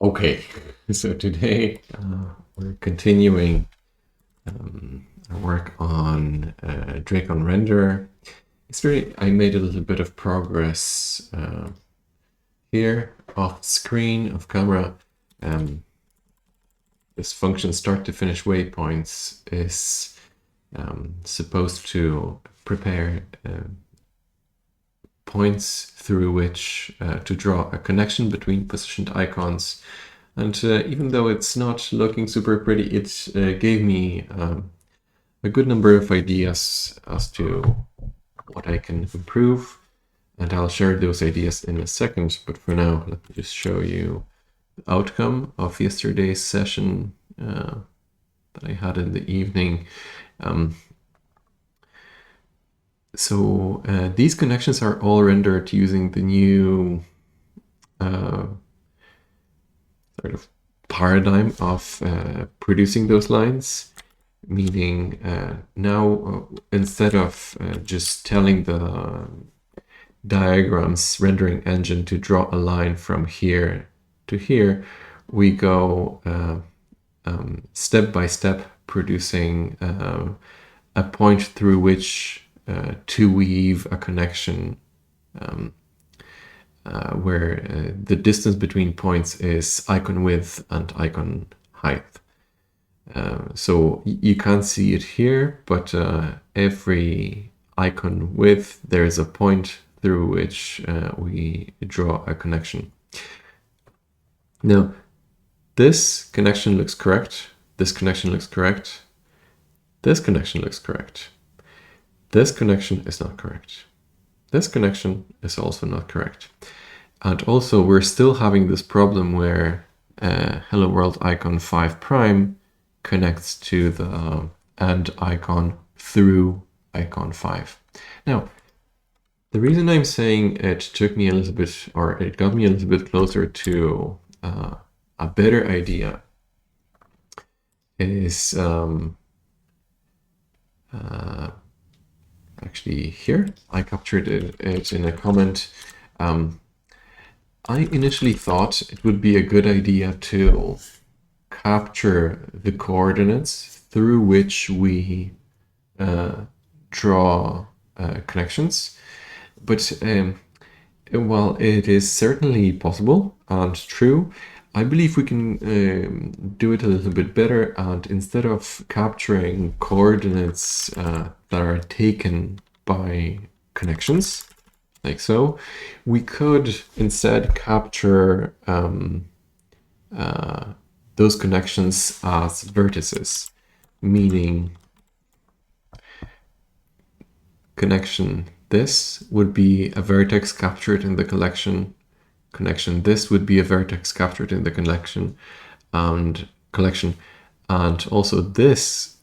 Okay, so today we're continuing our work on drakon-renderer. Yesterday I made a little bit of progress here off screen, off camera. This function start to finish waypoints is supposed to prepare points through which to draw a connection between positioned icons. And even though it's not looking super pretty, it gave me a good number of ideas as to what I can improve. And I'll share those ideas in a second. But for now, let me just show you the outcome of yesterday's session that I had in the evening. So these connections are all rendered using the new sort of paradigm of producing those lines, meaning now instead of just telling the diagrams rendering engine to draw a line from here to here, we go step by step producing a point through which to weave a connection where the distance between points is icon width and icon height. So you can't see it here, but every icon width, there's a point through which we draw a connection. Now, this connection looks correct. This connection looks correct. This connection looks correct. This connection is not correct. This connection is also not correct. And also, we're still having this problem where hello world icon 5 prime connects to the and icon through icon 5. Now, the reason I'm saying it took me a little bit, or it got me a little bit closer to a better idea is actually here. I captured it in a comment. I initially thought it would be a good idea to capture the coordinates through which we draw connections. But while it is certainly possible and true, I believe we can do it a little bit better. And instead of capturing coordinates that are taken by connections, like so, we could instead capture those connections as vertices, meaning connection this would be a vertex captured in the collection. Connection this would be a vertex captured in the collection, and also this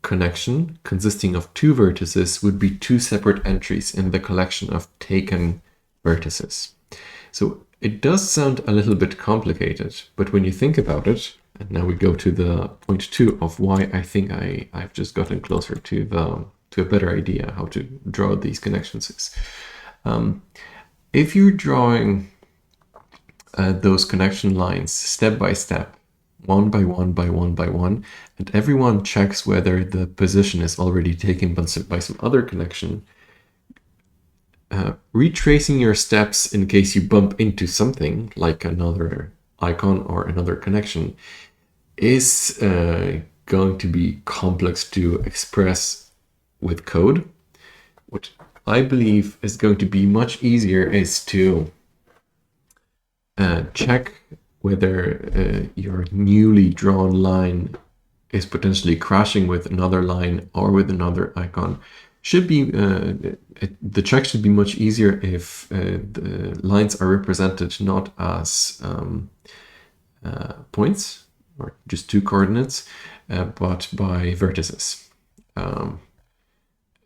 connection consisting of two vertices would be two separate entries in the collection of taken vertices. So it does sound a little bit complicated, but when you think about it, and now we go to the point 2 of why I think I've just gotten closer to a better idea how to draw these connections is. If you're drawing those connection lines step by step, one by one by one by one, and everyone checks whether the position is already taken by some other connection, retracing your steps in case you bump into something like another icon or another connection is going to be complex to express with code. What I believe is going to be much easier is to check whether your newly drawn line is potentially crashing with another line or with another icon. Should be the check should be much easier if the lines are represented not as points or just two coordinates, but by vertices.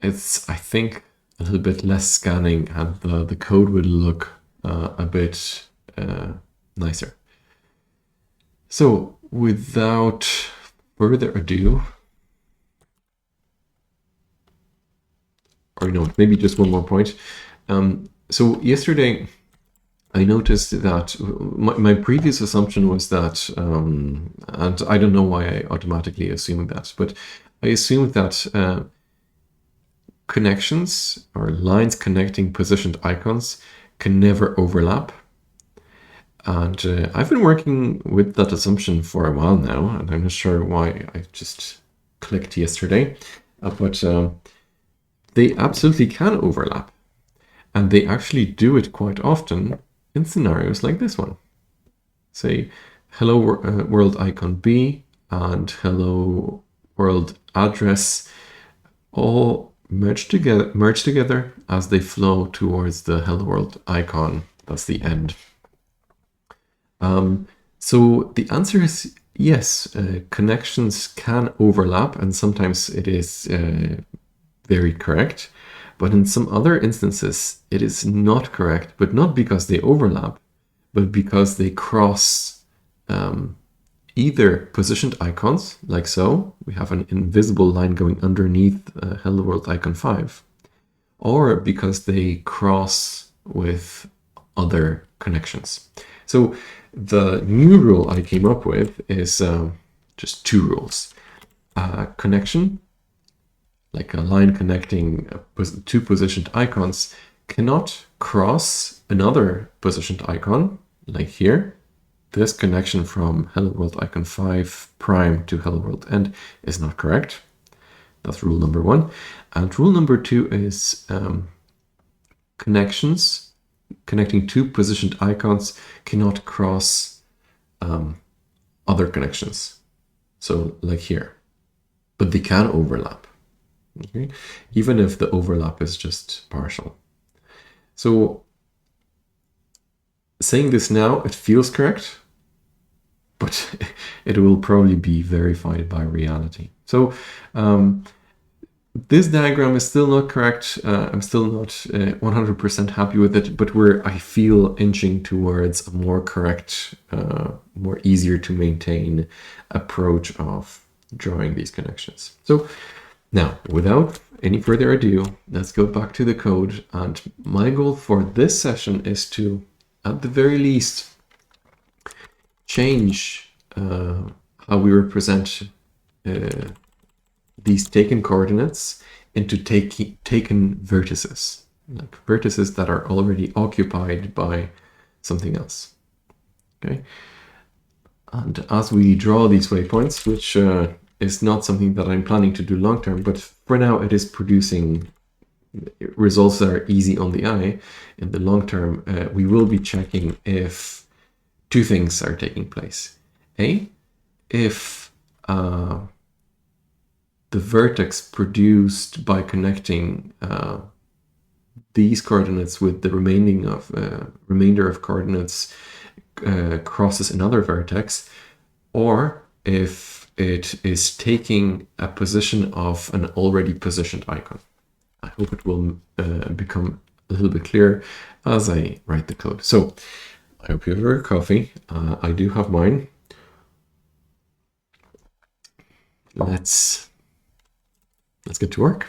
It's, I think, a little bit less scanning, and the code will look a bit nicer. So without further ado, or no, maybe just one more point. So yesterday I noticed that my previous assumption was that, and I don't know why I automatically assumed that, but I assumed that connections or lines connecting positioned icons can never overlap. And I've been working with that assumption for a while now, and I'm not sure why I just clicked yesterday, but they absolutely can overlap. And they actually do it quite often in scenarios like this one. Say, hello world icon B and hello world address all merge together as they flow towards the hello world icon. That's the end. So the answer is yes, connections can overlap, and sometimes it is very correct. But in some other instances, it is not correct, but not because they overlap, but because they cross either positioned icons, like so. We have an invisible line going underneath Hello World icon 5, or because they cross with other connections. So the new rule I came up with is just two rules. Connection, like a line connecting two positioned icons, cannot cross another positioned icon, like here. This connection from Hello World icon 5 prime to Hello World end is not correct. That's rule number one. And rule number two is connections connecting two positioned icons cannot cross other connections. So like here, but they can overlap. Okay? Even if the overlap is just partial. So saying this now, it feels correct, but it will probably be verified by reality. So this diagram is still not correct. I'm still not 100% happy with it, but I feel inching towards a more correct, more easier to maintain approach of drawing these connections. So now, without any further ado, let's go back to the code. And my goal for this session is to, at the very least, change how we represent these taken coordinates into taken vertices, like vertices that are already occupied by something else. Okay. And as we draw these waypoints, which is not something that I'm planning to do long term, but for now it is producing results that are easy on the eye. In the long term, we will be checking if two things are taking place. If the vertex produced by connecting these coordinates with the remainder of coordinates crosses another vertex, or if it is taking a position of an already positioned icon. I hope it will become a little bit clearer as I write the code. So I hope you have your coffee. I do have mine. Let's get to work.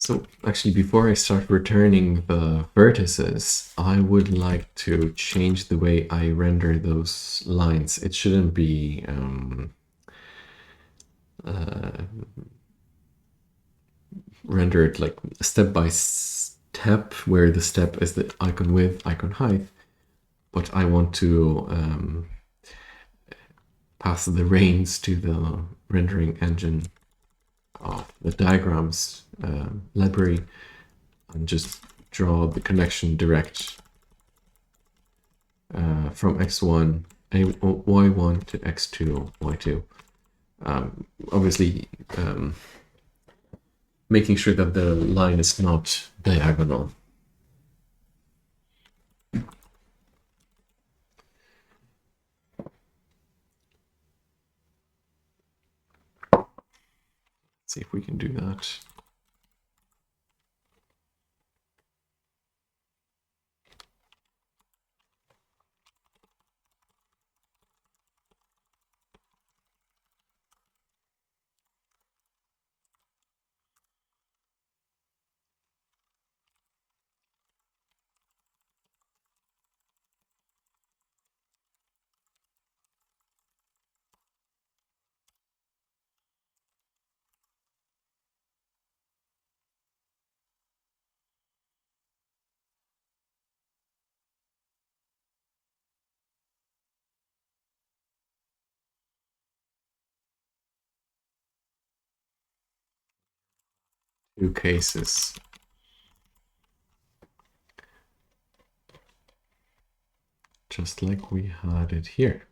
So actually, before I start returning the vertices, I would like to change the way I render those lines. It shouldn't be render it like step by step, where the step is the icon width, icon height, but I want to pass the reins to the rendering engine of the diagrams library and just draw the connection direct from x1, y1 to x2, y2. Obviously, making sure that the line is not diagonal. Let's see if we can do that. Two cases. Just like we had it here.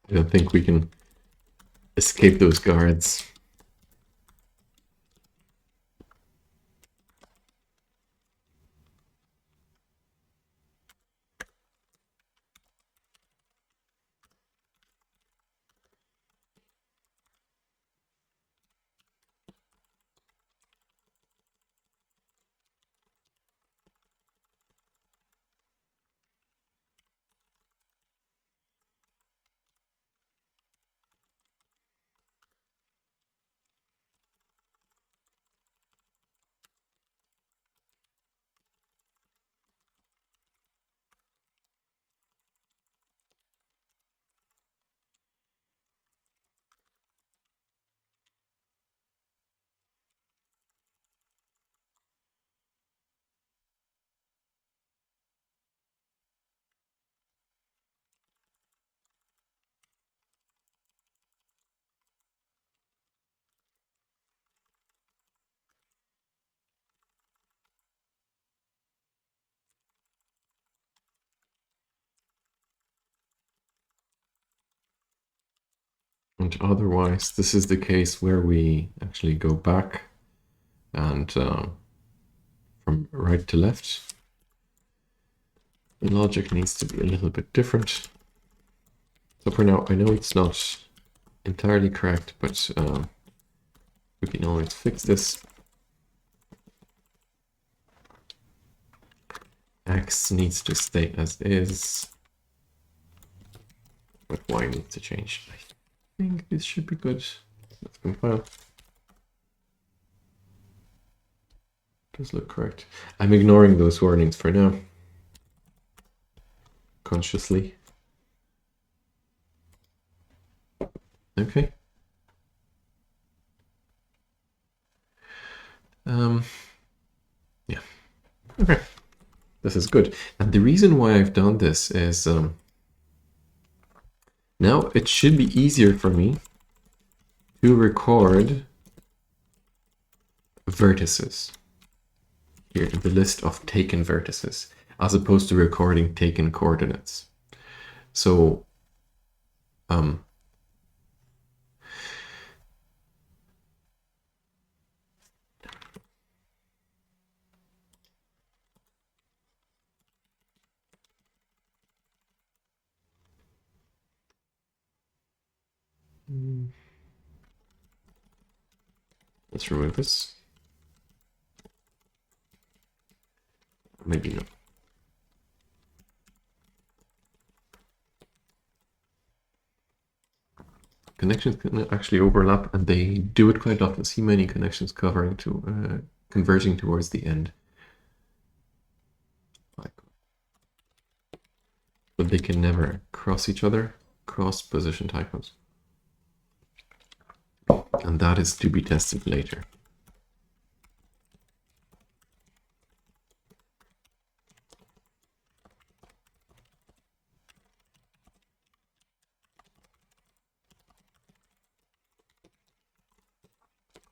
I don't think we can escape those guards. And otherwise, this is the case where we actually go back and from right to left. The logic needs to be a little bit different. So for now, I know it's not entirely correct, but we can always fix this. X needs to stay as is, but Y needs to change. I think this should be good. Let's compile. Does look correct. I'm ignoring those warnings for now, consciously. Okay. Yeah. Okay. This is good. And the reason why I've done this is now it should be easier for me to record vertices here in the list of taken vertices, as opposed to recording taken coordinates. So let's remove this. Maybe not. connections can actually overlap, and they do it quite often. See many connections converging towards the end. But they can never cross each other, cross position typos. And that is to be tested later.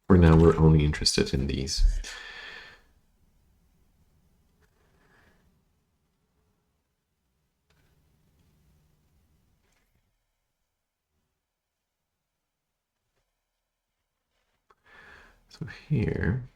For now, we're only interested in these. So here,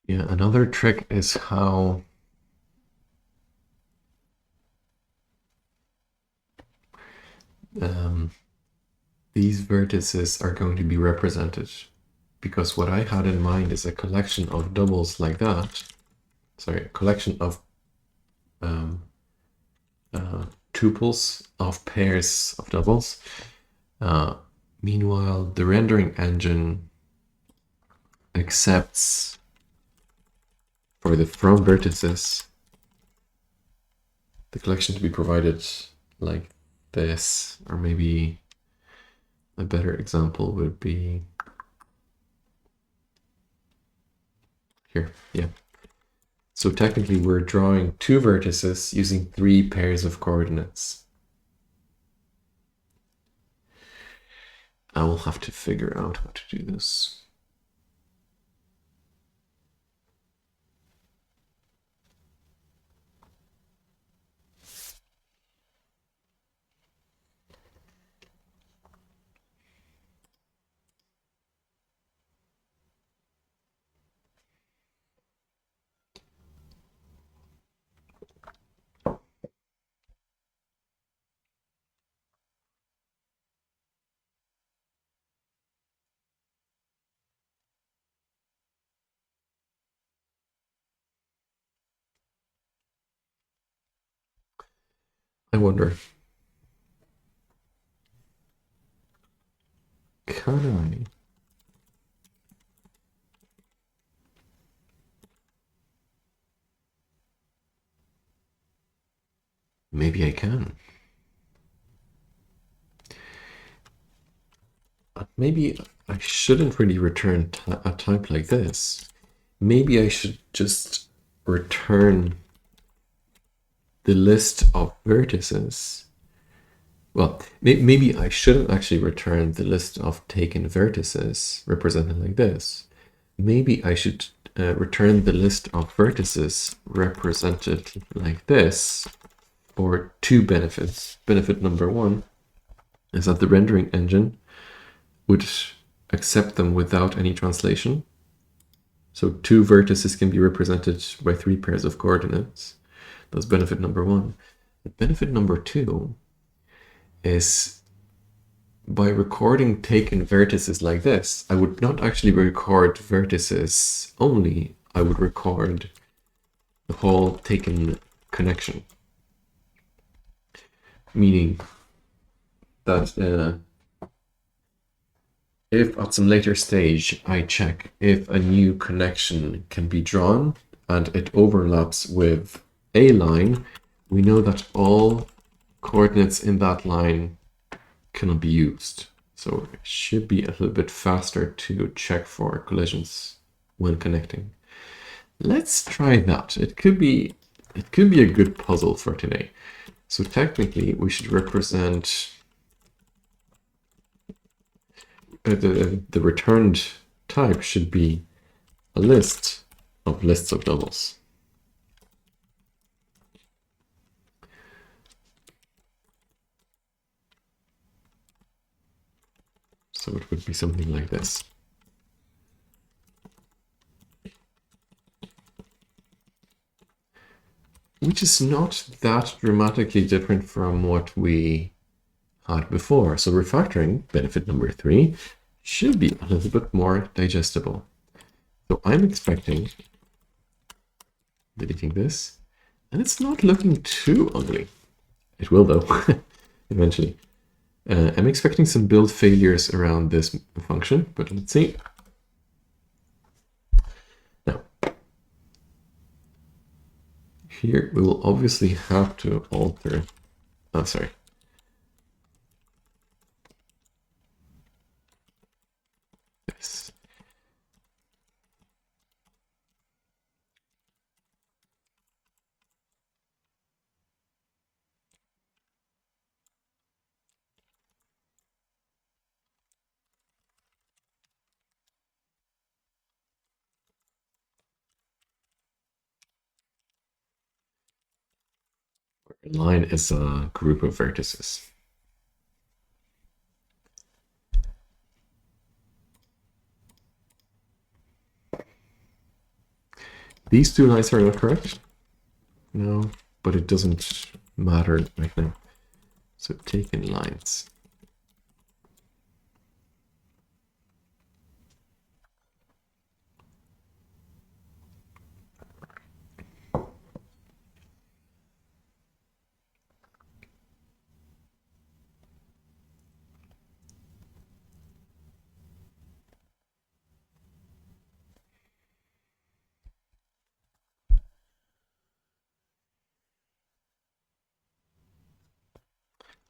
yeah, another trick is how these vertices are going to be represented. Because what I had in mind is a collection of doubles like that. Sorry, a collection of tuples of pairs of doubles. Meanwhile, the rendering engine accepts for the from vertices the collection to be provided like this, or maybe a better example would be here. Yeah. So technically we're drawing two vertices using 3 pairs of coordinates. I will have to figure out how to do this. I wonder, can I? Maybe I can. Maybe I shouldn't really return a type like this. Maybe I should just return the list of vertices. Well, maybe I shouldn't actually return the list of taken vertices represented like this. Maybe I should return the list of vertices represented like this for 2 benefits. Benefit number 1 is that the rendering engine would accept them without any translation. So 2 vertices can be represented by 3 pairs of coordinates. That's benefit number 1. But benefit number 2 is by recording taken vertices like this, I would not actually record vertices only, I would record the whole taken connection. Meaning that if at some later stage I check if a new connection can be drawn and it overlaps with a line, we know that all coordinates in that line cannot be used. So it should be a little bit faster to check for collisions when connecting. Let's try that. It could be a good puzzle for today. So technically we should represent the returned type should be a list of lists of doubles. So it would be something like this. Which is not that dramatically different from what we had before. So refactoring, benefit number 3, should be a little bit more digestible. So I'm expecting, deleting this, and it's not looking too ugly. It will though, eventually. I'm expecting some build failures around this function, but let's see. Now, here we will obviously have to alter, oh, sorry. This. A line is a group of vertices. These two lines are not correct. No, but it doesn't matter right now. So taken lines.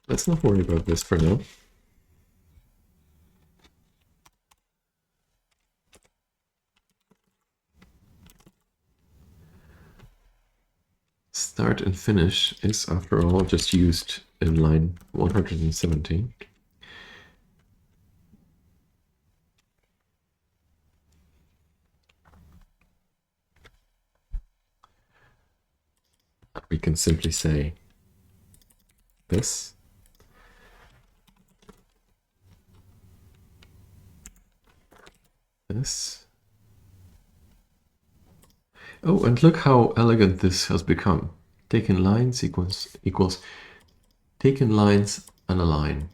Let's not worry about this for now. Start and finish is, after all, just used in line 117. We can simply say this. This. Oh, and look how elegant this has become. Taken lines equals taken lines and a line.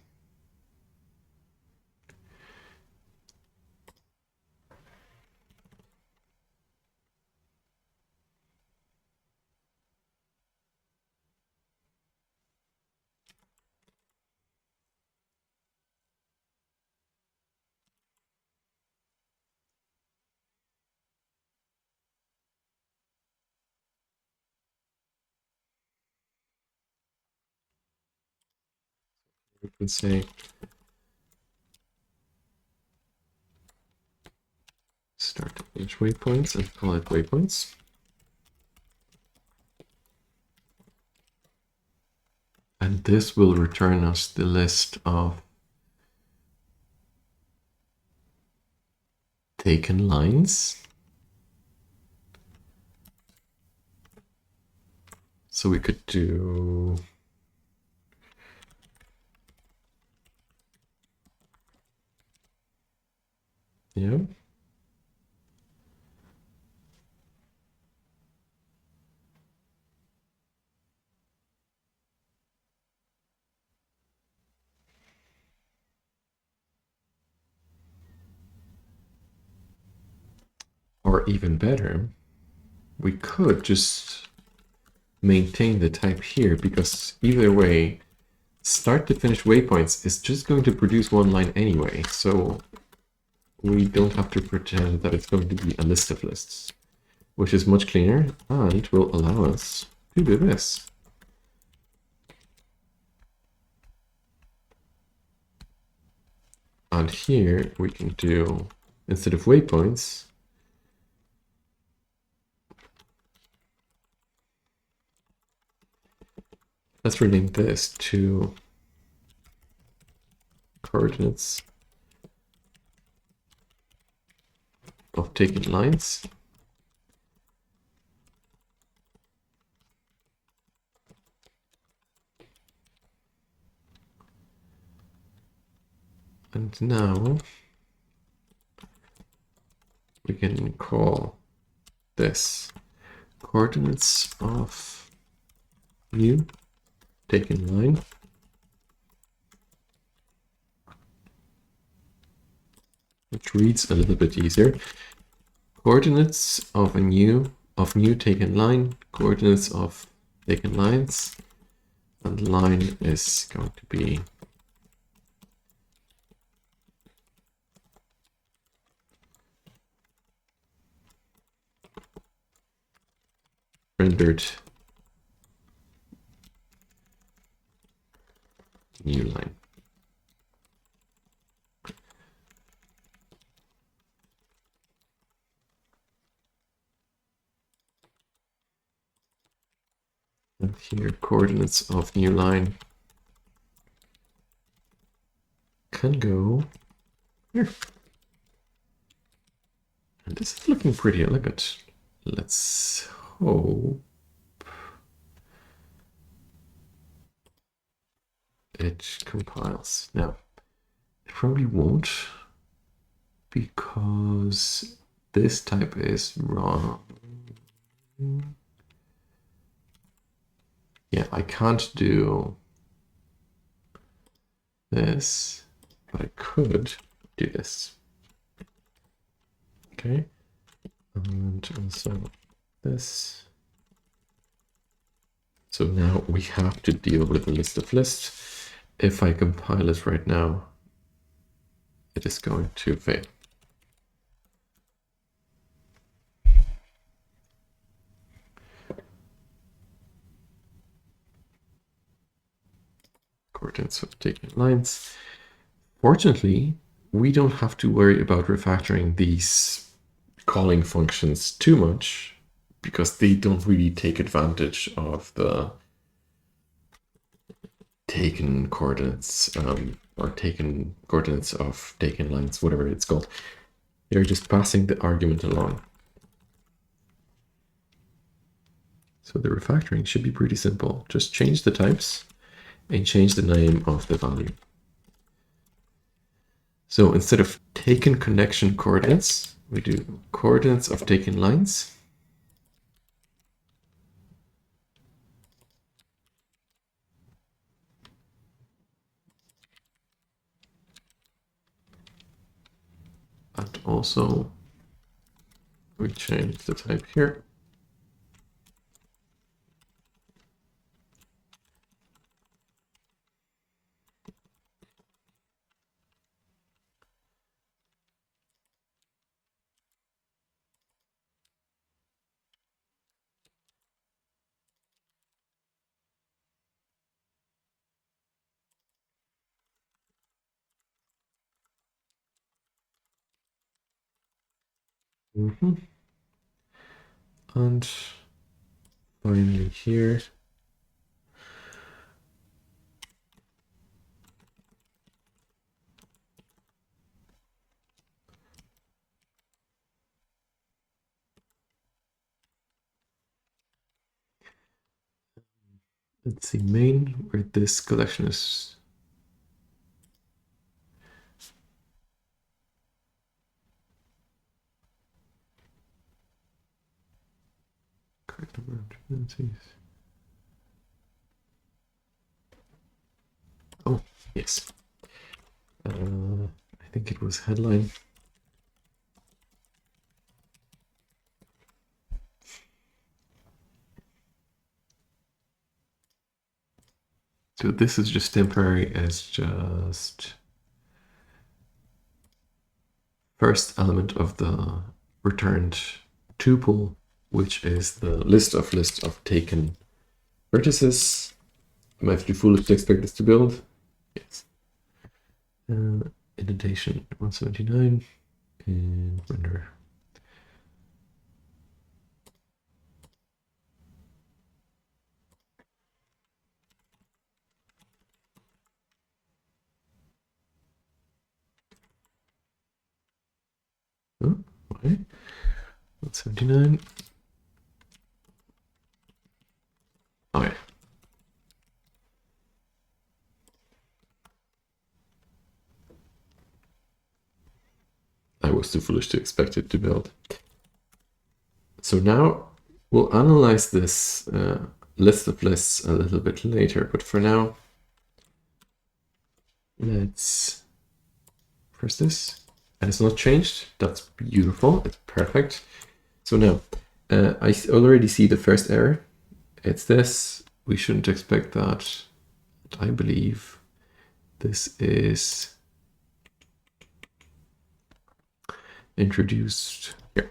We can say start to finish waypoints and call it waypoints. And this will return us the list of taken lines. So we could do yeah. Or even better, we could just maintain the type here, because either way, start to finish waypoints is just going to produce one line anyway, so we don't have to pretend that it's going to be a list of lists, which is much cleaner and will allow us to do this. And here we can do, instead of waypoints, let's rename this to coordinates taken lines. And now we can call this coordinates of new taken line. Which reads a little bit easier. Coordinates of new taken line, coordinates of taken lines, and line is going to be rendered new line. And here, coordinates of new line can go here. And this is looking pretty elegant. Let's hope it compiles. Now, it probably won't, because this type is wrong. Yeah, I can't do this, but I could do this. Okay, and also this. So now we have to deal with a list of lists. If I compile it right now, it is going to fail. Coordinates of taken lines. Fortunately, we don't have to worry about refactoring these calling functions too much, because they don't really take advantage of the taken coordinates or taken coordinates of taken lines, whatever it's called. They're just passing the argument along. So the refactoring should be pretty simple. Just change the types and change the name of the value. So instead of taken connection coordinates, we do coordinates of taken lines. And also we change the type here. And finally here, let's see, main, where this collection is. Correct number of dependencies. Oh, yes. I think it was headline. So this is just temporary as just first element of the returned tuple, which is the list of taken vertices. Am I too foolish to expect this to build? Yes. Indentation 179 and render. Oh, okay. 179. Oh yeah. I was too foolish to expect it to build. So now we'll analyze this list of lists a little bit later, but for now, let's press this. And it's not changed. That's beautiful. It's perfect. So now I already see the first error. It's this. We shouldn't expect that. I believe this is introduced here.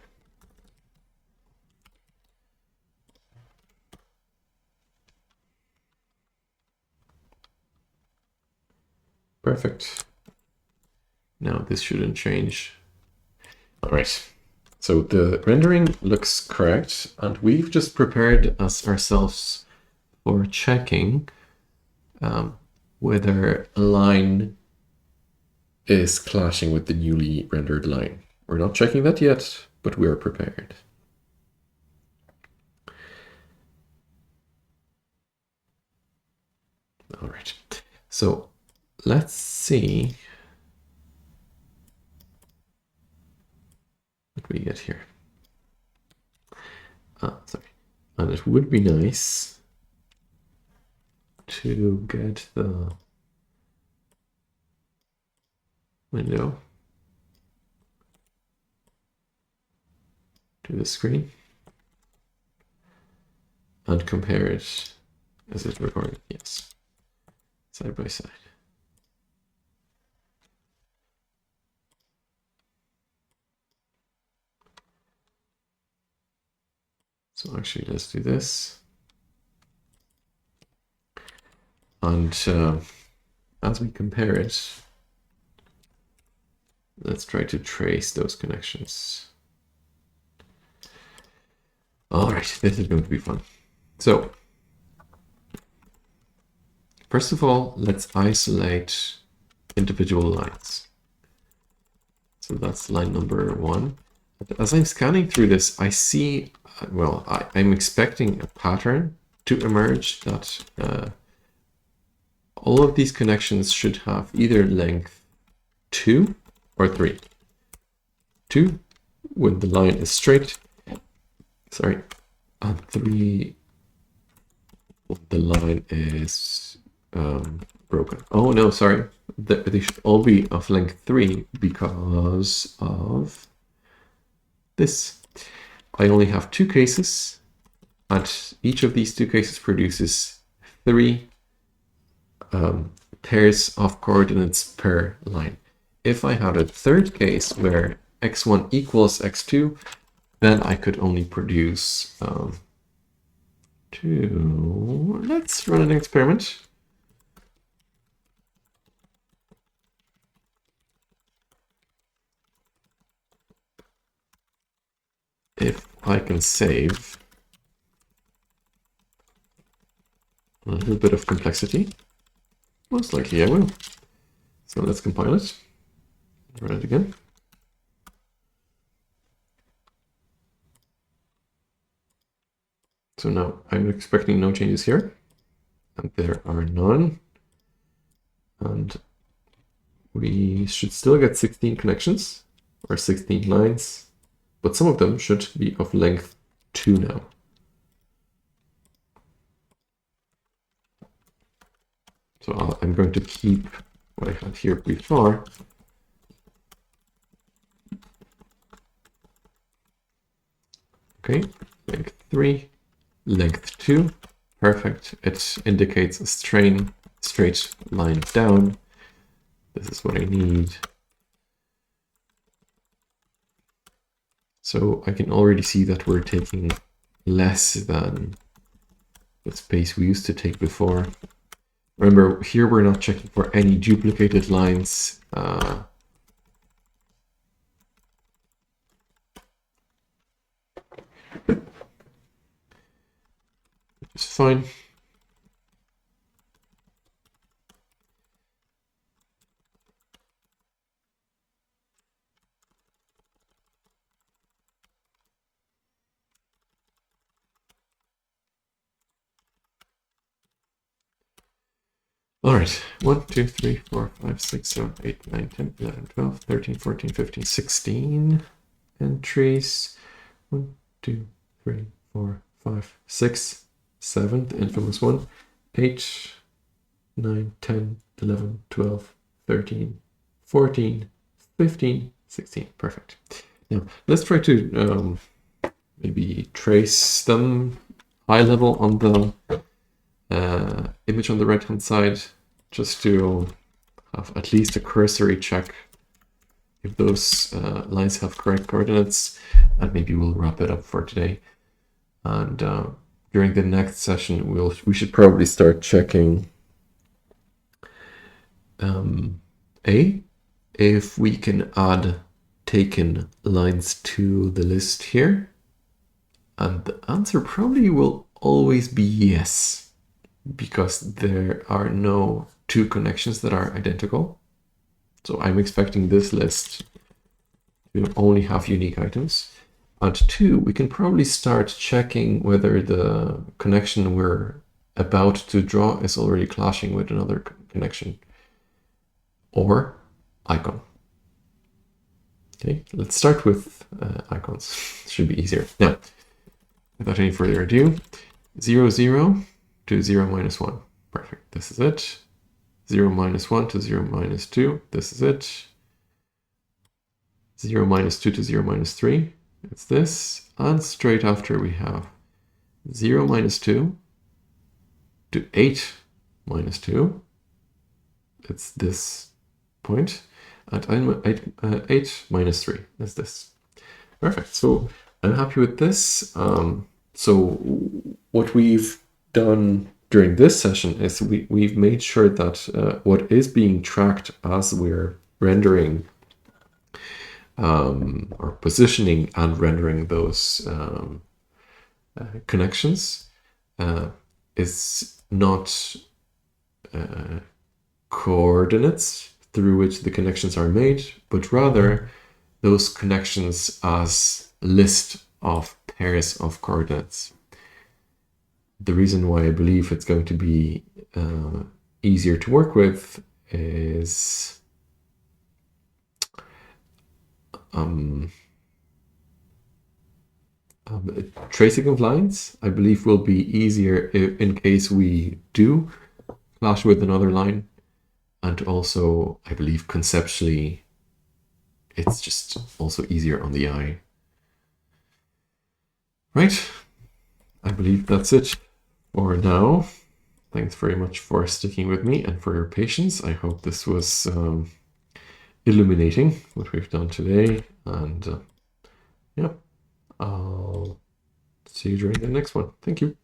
Perfect. Now this shouldn't change. All right. So the rendering looks correct, and we've just prepared ourselves for checking whether a line is clashing with the newly rendered line. We're not checking that yet, but we're prepared. All right. So let's see what we get here. Sorry. And it would be nice to get the window to the screen and compare it. Is it recording? Yes. Side by side. So actually, let's do this. And as we compare it, let's try to trace those connections. All right, this is going to be fun. So first of all, let's isolate individual lines. So that's line number 1. As I'm scanning through this, I see, well, I'm expecting a pattern to emerge that all of these connections should have either length 2 or 3. 2 when the line is straight, sorry, and 3 when the line is broken. Oh no, sorry, they should all be of length 3 because of this. I only have 2 cases, and each of these 2 cases produces 3 pairs of coordinates per line. If I had a third case where x1 equals x2, then I could only produce 2. Let's run an experiment. If I can save a little bit of complexity, most likely I will. So let's compile it, run it again. So now I'm expecting no changes here, and there are none. And we should still get 16 connections or 16 lines, but some of them should be of length 2 now. So I'm going to keep what I had here before. Okay, length 3, length 2, perfect. It indicates a straight line down. This is what I need. So I can already see that we're taking less than the space we used to take before. Remember, here we're not checking for any duplicated lines. It's fine. All right, 1, 2, 3, 4, 5, 6, 7, 8, 9, 10, 11, 12, 13, 14, 15, 16 entries. 1, 2, 3, 4, 5, 6, 7, the infamous one, 8, 9, 10, 11, 12, 13, 14, 15, 16. Perfect. Now, let's try to maybe trace them high level on the image on the right-hand side, just to have at least a cursory check if those lines have correct coordinates, and maybe we'll wrap it up for today. And during the next session, we should probably start checking if we can add taken lines to the list here. And the answer probably will always be yes, because there are no two connections that are identical. So I'm expecting this list to only have unique items. And 2, we can probably start checking whether the connection we're about to draw is already clashing with another connection or icon. Okay, let's start with icons. Should be easier. Now, without any further ado, 0, 0 to 0, minus 1. Perfect. This is it. 0, minus 1 to 0, minus 2. This is it. 0, minus 2 to 0, minus 3. It's this. And straight after we have 0, minus 2 to 8, minus 2. It's this point. And 8, minus 3 is this. Perfect. So I'm happy with this. So what we've done during this session is we've made sure that what is being tracked as we're rendering or positioning and rendering those connections is not coordinates through which the connections are made, but rather those connections as a list of pairs of coordinates. The reason why I believe it's going to be easier to work with is tracing of lines, I believe, will be easier in case we do clash with another line. And also, I believe conceptually, it's just also easier on the eye. Right, I believe that's it for now. Thanks very much for sticking with me and for your patience. I hope this was illuminating what we've done today. And yeah, I'll see you during the next one. Thank you.